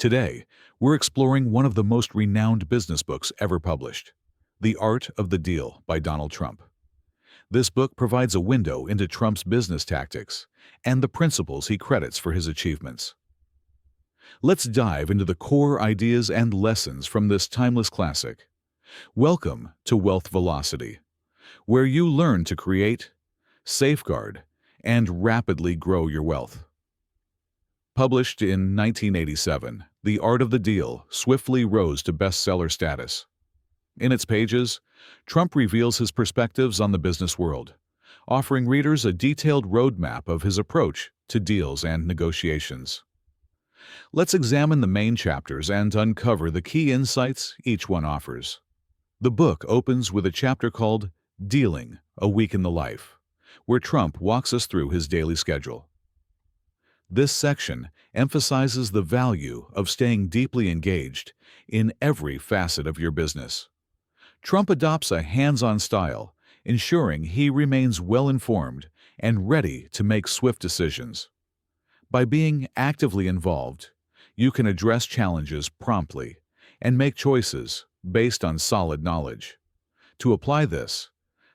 Today, we're exploring one of the most renowned business books ever published, The Art of the Deal by Donald Trump. This book provides a window into Trump's business tactics and the principles he credits for his achievements. Let's dive into the core ideas and lessons from this timeless classic. Welcome to Wealth Velocity, where you learn to create, safeguard, and rapidly grow your wealth. Published in 1987, The Art of the Deal swiftly rose to bestseller status. In its pages, Trump reveals his perspectives on the business world, offering readers a detailed roadmap of his approach to deals and negotiations. Let's examine the main chapters and uncover the key insights each one offers. The book opens with a chapter called Dealing: A Week in the Life, where Trump walks us through his daily schedule. This section emphasizes the value of staying deeply engaged in every facet of your business. Trump adopts a hands-on style, ensuring he remains well-informed and ready to make swift decisions. By being actively involved, you can address challenges promptly and make choices based on solid knowledge. To apply this,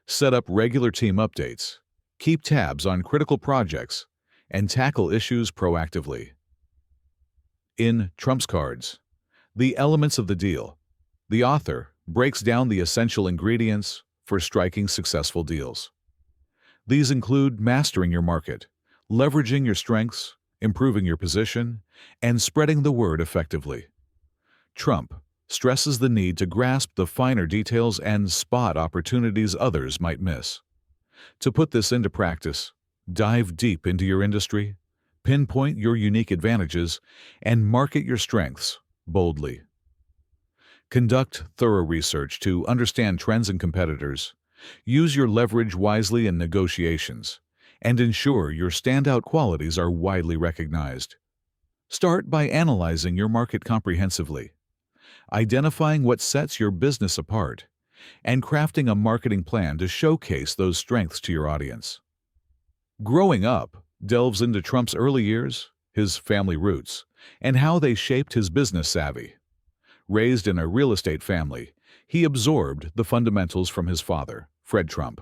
set up regular team updates, keep tabs on critical projects, and tackle issues proactively. In Trump's Cards, The Elements of the Deal, the author breaks down the essential ingredients for striking successful deals. These include mastering your market, leveraging your strengths, improving your position, and spreading the word effectively. Trump stresses the need to grasp the finer details and spot opportunities others might miss. To put this into practice, dive deep into your industry, pinpoint your unique advantages, and market your strengths boldly. Conduct thorough research to understand trends and competitors, use your leverage wisely in negotiations, and ensure your standout qualities are widely recognized. Start by analyzing your market comprehensively, identifying what sets your business apart, and crafting a marketing plan to showcase those strengths to your audience. Growing Up delves into Trump's early years, his family roots, and how they shaped his business savvy. Raised in a real estate family, he absorbed the fundamentals from his father, Fred Trump.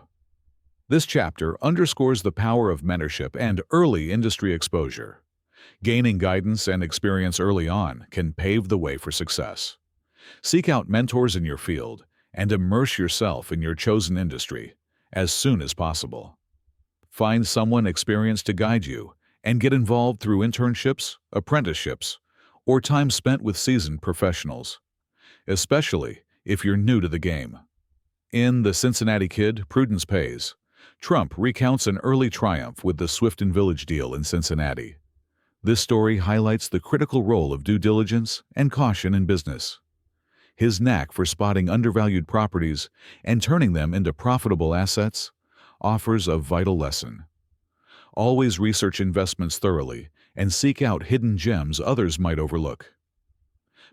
This chapter underscores the power of mentorship and early industry exposure. Gaining guidance and experience early on can pave the way for success. Seek out mentors in your field and immerse yourself in your chosen industry as soon as possible. Find someone experienced to guide you and get involved through internships, apprenticeships, or time spent with seasoned professionals, especially if you're new to the game. In The Cincinnati Kid, Prudence Pays, Trump recounts an early triumph with the Swift and Village deal in Cincinnati. This story highlights the critical role of due diligence and caution in business. His knack for spotting undervalued properties and turning them into profitable assets offers a vital lesson. Always research investments thoroughly and seek out hidden gems others might overlook.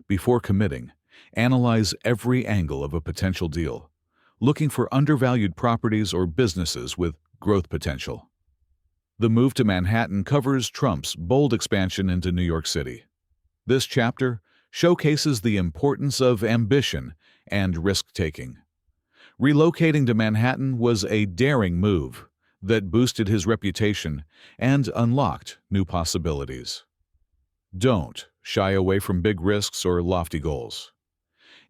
Before committing, analyze every angle of a potential deal, looking for undervalued properties or businesses with growth potential. The Move to Manhattan covers Trump's bold expansion into New York City. This chapter showcases the importance of ambition and risk-taking. Relocating to Manhattan was a daring move that boosted his reputation and unlocked new possibilities. Don't shy away from big risks or lofty goals.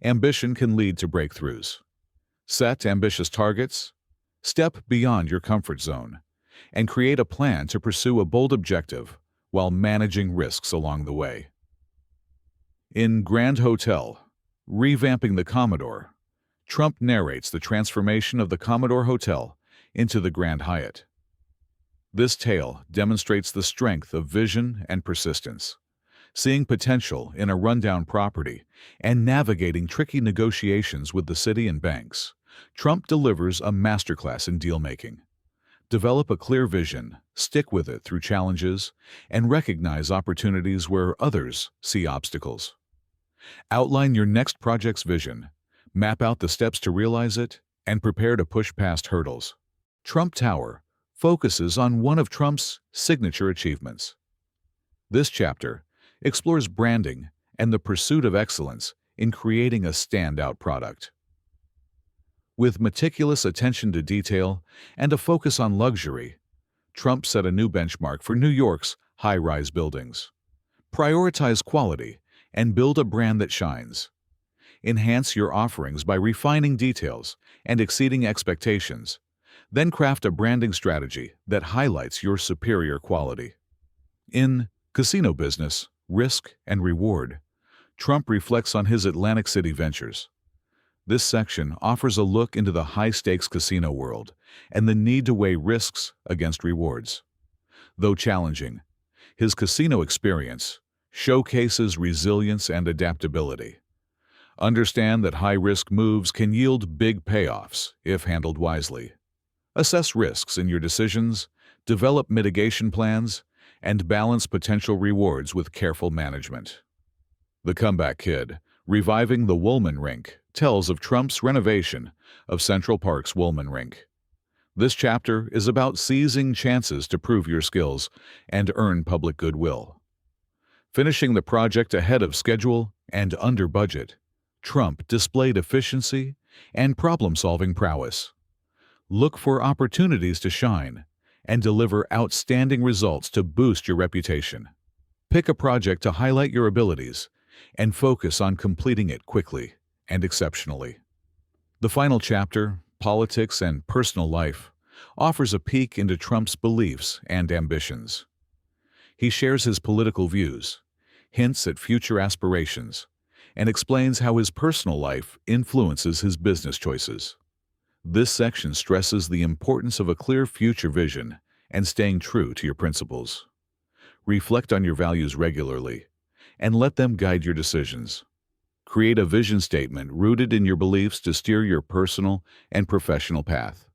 Ambition can lead to breakthroughs. Set ambitious targets, step beyond your comfort zone, and create a plan to pursue a bold objective while managing risks along the way. In Grand Hotel, Revamping the Commodore, Trump narrates the transformation of the Commodore Hotel into the Grand Hyatt. This tale demonstrates the strength of vision and persistence, seeing potential in a rundown property and navigating tricky negotiations with the city and banks. Trump delivers a masterclass in deal-making. Develop a clear vision, stick with it through challenges, and recognize opportunities where others see obstacles. Outline your next project's vision, map out the steps to realize it, and prepare to push past hurdles. Trump Tower focuses on one of Trump's signature achievements. This chapter explores branding and the pursuit of excellence in creating a standout product. With meticulous attention to detail and a focus on luxury, Trump set a new benchmark for New York's high-rise buildings. Prioritize quality and build a brand that shines. Enhance your offerings by refining details and exceeding expectations. Then craft a branding strategy that highlights your superior quality. In Casino Business, Risk and Reward, Trump reflects on his Atlantic City ventures. This section offers a look into the high-stakes casino world and the need to weigh risks against rewards. Though challenging, his casino experience showcases resilience and adaptability. Understand that high-risk moves can yield big payoffs if handled wisely. Assess risks in your decisions, develop mitigation plans, and balance potential rewards with careful management. The Comeback Kid, Reviving the Woolman Rink, tells of Trump's renovation of Central Park's Woolman Rink. This chapter is about seizing chances to prove your skills and earn public goodwill. Finishing the project ahead of schedule and under budget, Trump displayed efficiency and problem-solving prowess. Look for opportunities to shine and deliver outstanding results to boost your reputation. Pick a project to highlight your abilities and focus on completing it quickly and exceptionally. The final chapter, Politics and Personal Life, offers a peek into Trump's beliefs and ambitions. He shares his political views, hints at future aspirations, and explains how his personal life influences his business choices. This section stresses the importance of a clear future vision and staying true to your principles. Reflect on your values regularly and let them guide your decisions. Create a vision statement rooted in your beliefs to steer your personal and professional path.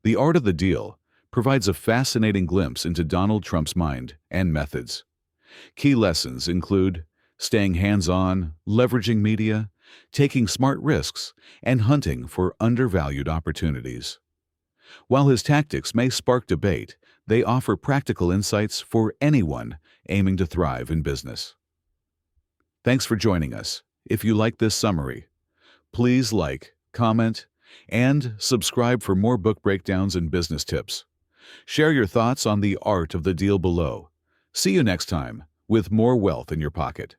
The Art of the Deal provides a fascinating glimpse into Donald Trump's mind and methods. Key lessons include staying hands-on, leveraging media, taking smart risks, and hunting for undervalued opportunities. While his tactics may spark debate, they offer practical insights for anyone aiming to thrive in business. Thanks for joining us. If you like this summary, please like, comment, and subscribe for more book breakdowns and business tips. Share your thoughts on the art of the deal below. See you next time with more wealth in your pocket.